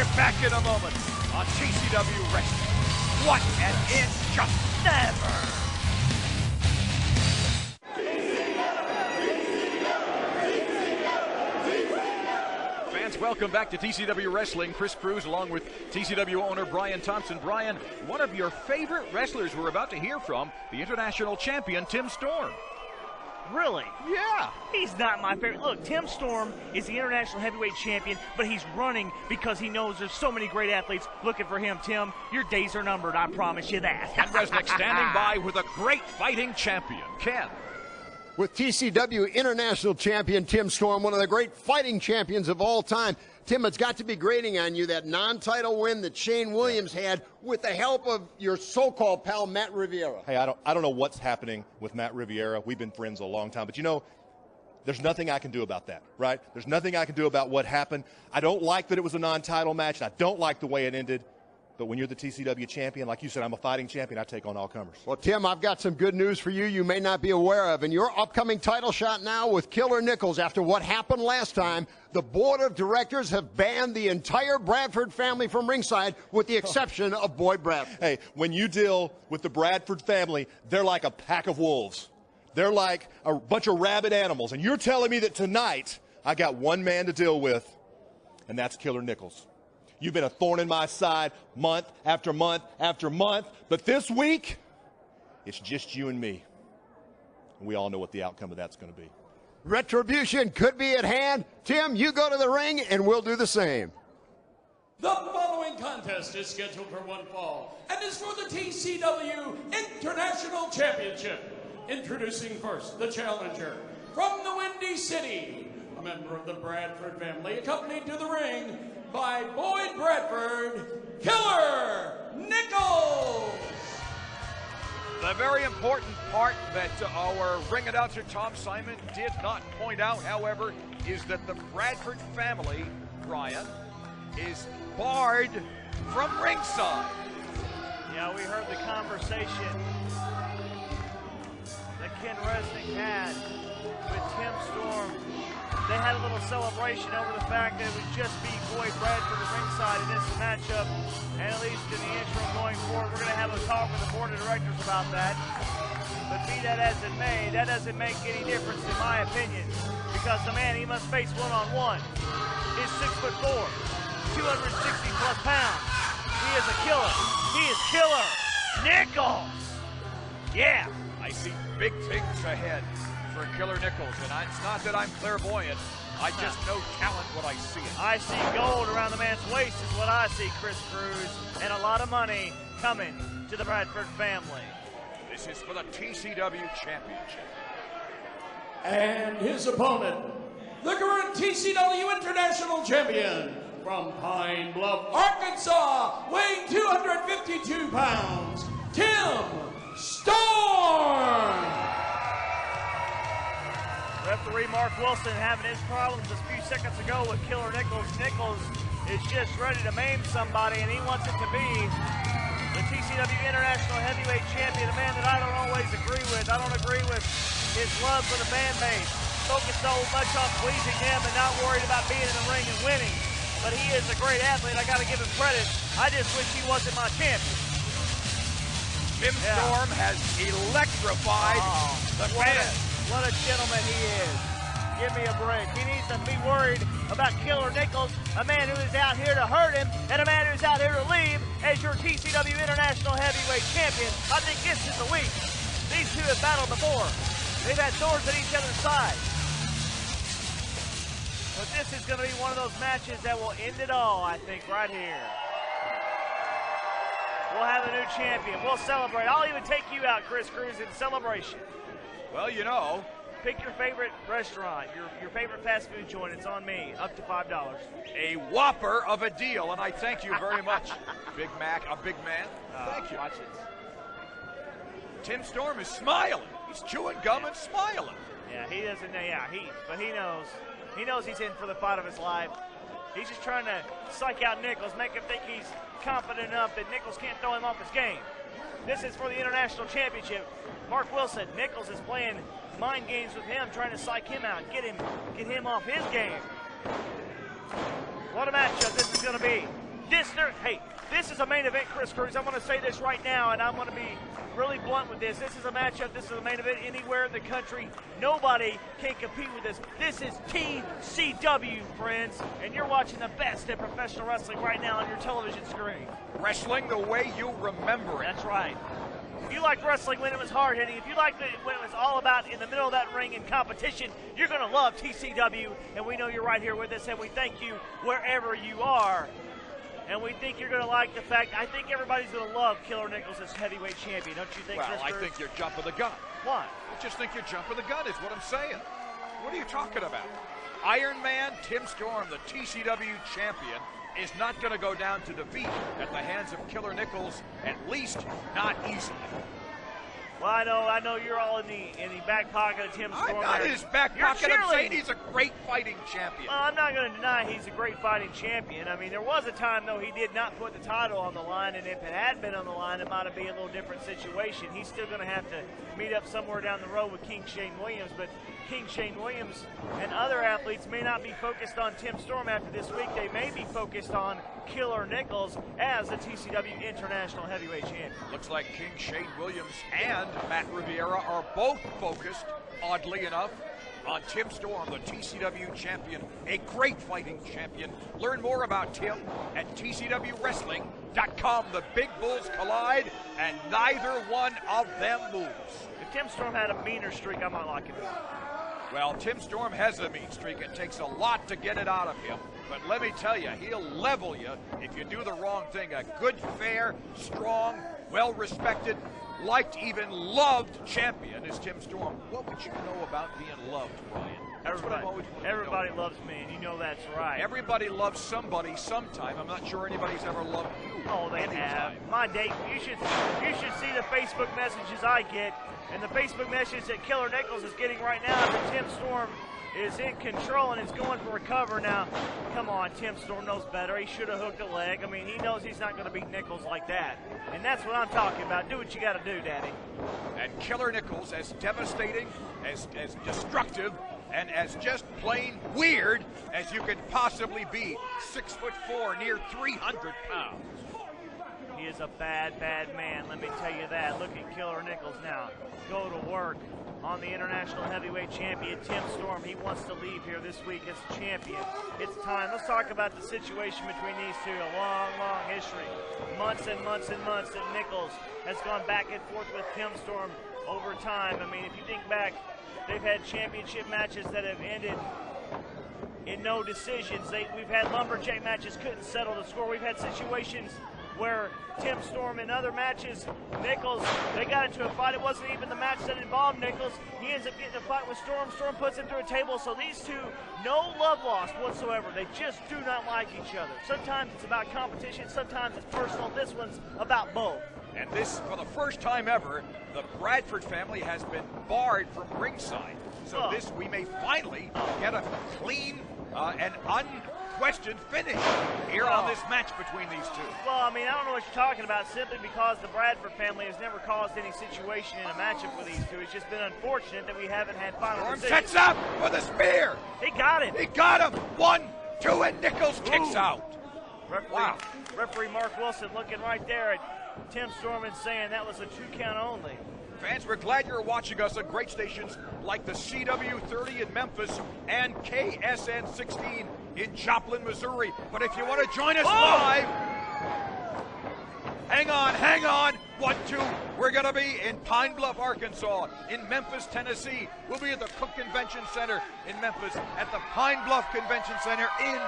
We're back in a moment on TCW Wrestling. What an injustice! Never! Fans, welcome back to TCW Wrestling. Chris Cruz along with TCW owner Brian Thompson. Brian, one of your favorite wrestlers we're about to hear from, the international champion Tim Storm. Really? Yeah. He's not my favorite. Look, Tim Storm is the international heavyweight champion, but he's running because he knows there's so many great athletes looking for him. Tim, your days are numbered, I promise you that. Ken Resnick standing by with a great fighting champion. Ken. With TCW International Champion Tim Storm, one of the great fighting champions of all time. Tim, it's got to be grating on you, that non-title win that Shane Williams had with the help of your so-called pal, Matt Riviera. Hey, I don't know what's happening with Matt Riviera. We've been friends a long time. But, you know, there's nothing I can do about that, right? There's nothing I can do about what happened. I don't like that it was a non-title match. And I don't like the way it ended. But when you're the TCW champion, like you said, I'm a fighting champion, I take on all comers. Well, Tim, I've got some good news for you you may not be aware of. In your upcoming title shot now with Killer Nikels, after what happened last time, the board of directors have banned the entire Bradford family from ringside with the exception of Boyd Bradford. Hey, when you deal with the Bradford family, they're like a pack of wolves. They're like a bunch of rabid animals. And you're telling me that tonight I got one man to deal with, and that's Killer Nikels. You've been a thorn in my side month after month after month. But this week, it's just you and me. And we all know what the outcome of that's going to be. Retribution could be at hand. Tim, you go to the ring, and we'll do the same. The following contest is scheduled for one fall and is for the TCW International Championship. Introducing first the challenger from the Windy City, a member of the Bradford family, accompanied to the ring by Boyd Bradford, Killer Nikels. The very important part that our ring announcer Tom Simon did not point out, however, is that the Bradford family, Brian, is barred from ringside. Yeah, we heard the conversation that Ken Resnick had with Tim Storm. They had a little celebration over the fact that it would just be Boyd Bradford at ringside in this matchup, and at least in the interim going forward, we're going to have a talk with the board of directors about that. But be that as it may, that doesn't make any difference in my opinion, because the man he must face one-on-one is 6'4", 260 plus pounds. He is a killer. He is Killer Nikels. Yeah. I see big things ahead for Killer Nikels, and it's not that I'm clairvoyant. I just know talent when I see it. I see gold around the man's waist is what I see, Chris Cruz, and a lot of money coming to the Bradford family. This is for the TCW Championship. And his opponent, the current TCW International Champion from Pine Bluff, Arkansas, weighing 252 pounds, Tim Storm. Referee Mark Wilson having his problems a few seconds ago with Killer Nikels. Nikels is just ready to maim somebody, and he wants it to be the TCW International Heavyweight Champion, a man that I don't always agree with. I don't agree with his love for the bandmates. Focused so much on pleasing him and not worried about being in the ring and winning. But he is a great athlete. I got to give him credit. I just wish he wasn't my champion. Tim Storm has electrified the fans. What a gentleman he is. Give me a break. He needs to be worried about Killer Nikels, a man who is out here to hurt him, and a man who's out here to leave as your TCW International Heavyweight Champion. I think this is the week. These two have battled before. They've had swords at each other's sides. But this is going to be one of those matches that will end it all, I think, right here. We'll have a new champion. We'll celebrate. I'll even take you out, Chris Cruz, in celebration. Well, you know. Pick your favorite restaurant, your favorite fast food joint. It's on me, up to $5. A whopper of a deal, and I thank you very much, Big Mac, a big man. Thank you. Watch it. Tim Storm is smiling. He's chewing gum and smiling. Yeah, he doesn't. Yeah, but he knows. He knows he's in for the fight of his life. He's just trying to psych out Nikels, make him think he's confident enough that Nikels can't throw him off his game. This is for the International Championship. Mark Wilson, Nikels is playing mind games with him, trying to psych him out, get him off his game. What a matchup this is going to be. This is a main event, Chris Cruz. I'm going to say this right now, and I'm going to be really blunt with this. This is a matchup. This is a main event anywhere in the country. Nobody can compete with this. This is TCW, friends, and you're watching the best in professional wrestling right now on your television screen. Wrestling the way you remember it. That's right. If you like wrestling when it was hard-hitting, if you liked it when it was all about in the middle of that ring in competition, you're going to love TCW, and we know you're right here with us, and we thank you wherever you are. And we think you're going to like the fact, I think everybody's going to love Killer Nikels as heavyweight champion, don't you think, Well, I think you're jumping the gun. Why? I just think you're jumping the gun is what I'm saying. What are you talking about? Iron Man Tim Storm, the TCW champion, is not going to go down to defeat at the hands of Killer Nikels, at least not easily. Well, I know you're all in the back pocket of Tim Storm. I'm not in his back pocket. I'm saying he's a great fighting champion. Well, I'm not going to deny he's a great fighting champion. I mean, there was a time, though, he did not put the title on the line, and if it had been on the line, it might have been a little different situation. He's still going to have to meet up somewhere down the road with King Shane Williams, but King Shane Williams and other athletes may not be focused on Tim Storm after this week. They may be focused on Killer Nikels as the TCW International Heavyweight Champion. Looks like King Shane Williams and Matt Riviera are both focused, oddly enough, on Tim Storm, the TCW champion, a great fighting champion. Learn more about Tim at TCWWrestling.com. The big bulls collide, and neither one of them moves. If Tim Storm had a meaner streak, I might like it. Well, Tim Storm has a mean streak. It takes a lot to get it out of him. But let me tell you, he'll level you if you do the wrong thing. A good, fair, strong, well-respected, liked, even loved champion is Tim Storm. What would you know about being loved, Ryan? Everybody loves me, and you know that's right. Everybody loves somebody sometime. I'm not sure anybody's ever loved you. Oh, they have. My date, you should see the Facebook messages I get, and the Facebook message that Killer Nikels is getting right now that Tim Storm is in control and is going for a cover now. Come on, Tim Storm knows better. He should have hooked a leg. I mean, he knows he's not going to beat Nikels like that. And that's what I'm talking about. Do what you got to do, Daddy. And Killer Nikels, as devastating, as destructive, and as just plain weird as you could possibly be. 6'4", near 300 pounds. He is a bad, bad man, let me tell you that. Look at Killer Nikels now. Go to work on the International Heavyweight Champion, Tim Storm. He wants to leave here this week as champion. It's time. Let's talk about the situation between these two. A long, long history. Months and months and months that Nikels has gone back and forth with Tim Storm over time. I mean, if you think back, they've had championship matches that have ended in no decisions. We've had lumberjack matches, couldn't settle the score. We've had situations where Tim Storm in other matches, Nikels, they got into a fight. It wasn't even the match that involved Nikels. He ends up getting a fight with Storm. Storm puts him through a table. So these two, no love lost whatsoever. They just do not like each other. Sometimes it's about competition. Sometimes it's personal. This one's about both. And this, for the first time ever, the Bradford family has been barred from ringside. So this, we may finally get a clean and unquestioned finish here on this match between these two. Well, I mean, I don't know what you're talking about, simply because the Bradford family has never caused any situation in a matchup with these two. It's just been unfortunate that we haven't had final Storm decisions. sets up for the spear. He got it. He got him. 1, 2, and Nikels kicks out. Referee Mark Wilson looking right there at Tim Storm and saying that was a 2 count only. Fans, we're glad you're watching us on great stations like the CW30 in Memphis and KSN 16 in Joplin, Missouri. But if you want to join us live, hang on. 1, 2. We're going to be in Pine Bluff, Arkansas, in Memphis, Tennessee. We'll be at the Cook Convention Center in Memphis, at the Pine Bluff Convention Center in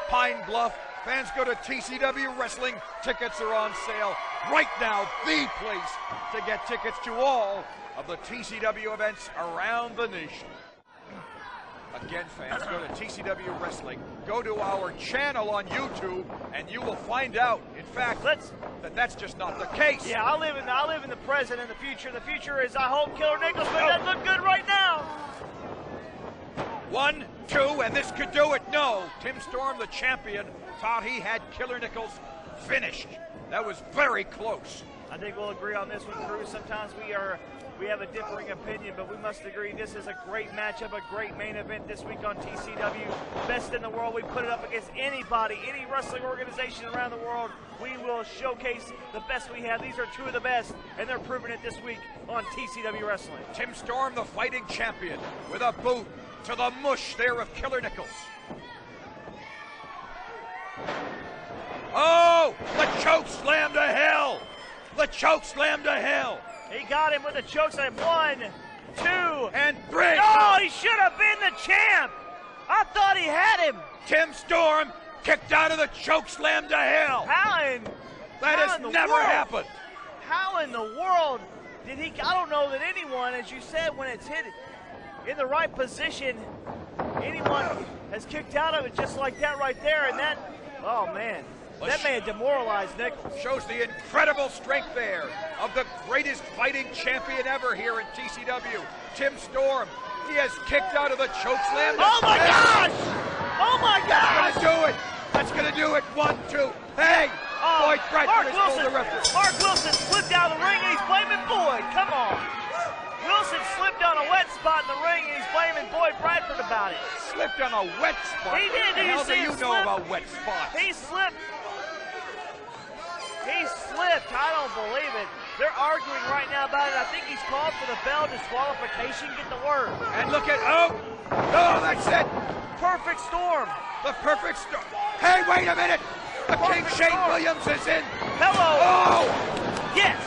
Pine Bluff. Fans, go to TCW Wrestling. Tickets are on sale right now. The place to get tickets to all of the TCW events around the nation. Again, fans, go to TCW Wrestling. Go to our channel on YouTube, and you will find out, in fact, that that's just not the case. Yeah, I live in the present and the future. The future is, I hope Killer Nikels, but it doesn't look good right now. 1, 2, and this could do it. No, Tim Storm, the champion, thought he had Killer Nikels finished. That was very close. I think we'll agree on this one, Cruz. Sometimes we are we have a differing opinion, but we must agree this is a great matchup, a great main event this week on TCW. Best in the world. We put it up against anybody, any wrestling organization around the world. We will showcase the best we have. These are two of the best, and they're proving it this week on TCW Wrestling. Tim Storm, the fighting champion, with a boot to the mush there of Killer Nikels. Oh, the choke slam to hell. The choke slam to hell. He got him with a choke slam. 1, 2, and 3. Oh, he should have been the champ. I thought he had him. Tim Storm kicked out of the choke slam to hell. That has never happened. How in the world did he? I don't know that anyone, as you said, when it's hit in the right position, anyone has kicked out of it just like that right there. And that, oh man. That may have demoralized Nikels. Shows the incredible strength there of the greatest fighting champion ever here in TCW, Tim Storm. He has kicked out of the choke slam. Oh my gosh! Oh my gosh! That's gonna do it. That's gonna do it. 1, 2. Hey! Boyd Bradford has pulled the referee. Mark Wilson slipped out of the ring and he's blaming Boyd. Come on. Wilson slipped on a wet spot in the ring and he's blaming Boyd Bradford about it. Slipped on a wet spot? He did. What the hell do you know about wet spots? He slipped. He slipped. I don't believe it. They're arguing right now about it. I think he's called for the bell disqualification. Get the word. And look at, oh, that's it. Perfect Storm. The perfect storm. Hey, wait a minute. The King Shane Williams is in. Hello. Oh. Yes.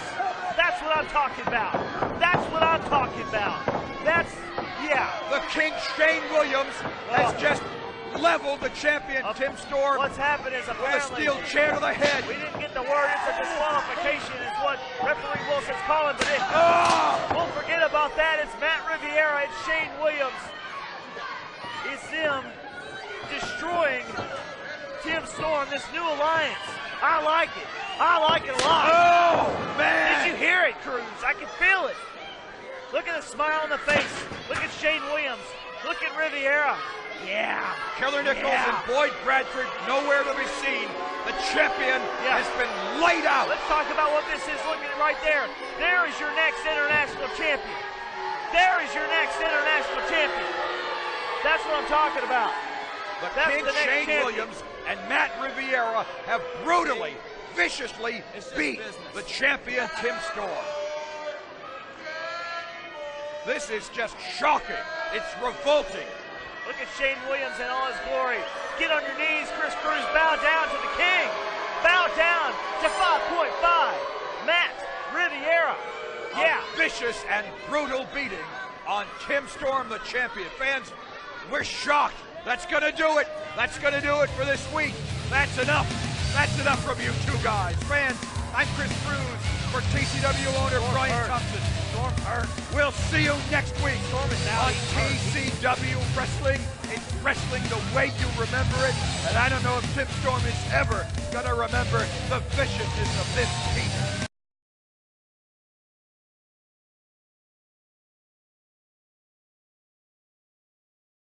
That's what I'm talking about. That's what I'm talking about. That's, yeah. The King Shane Williams has just leveled the champion, Tim Storm. What's happened is apparently with a steel chair to the head. We didn't get the word. It's a disqualification is what referee Wilson's calling, but we'll forget about that. It's Matt Riviera and Shane Williams. It's them destroying Tim Storm, this new alliance. I like it. I like it a lot. Oh, man. Did you hear it, Cruz? I can feel it. Look at the smile on the face. Look at Shane Williams. Look at Riviera. Yeah. Killer Nikels and Boyd Bradford nowhere to be seen. The champion has been laid out. Let's talk about what this is. Look at it right there. There is your next international champion. There is your next international champion. That's what I'm talking about. But King Shane Williams and Matt Riviera have brutally, viciously beat the champion Tim Storm. This is just shocking. It's revolting. Look at Shane Williams in all his glory. Get on your knees, Chris Cruz. Bow down to the king. Bow down to 5.5. Matt Riviera. Yeah. A vicious and brutal beating on Tim Storm, the champion. Fans, we're shocked. That's going to do it. That's going to do it for this week. That's enough. That's enough from you two guys. Fans, I'm Chris Cruz for TCW owner Brian Thompson. Storm hurt. We'll see you next week on TCW Wrestling. It's wrestling the way you remember it. And I don't know if Tim Storm is ever going to remember the viciousness of this team.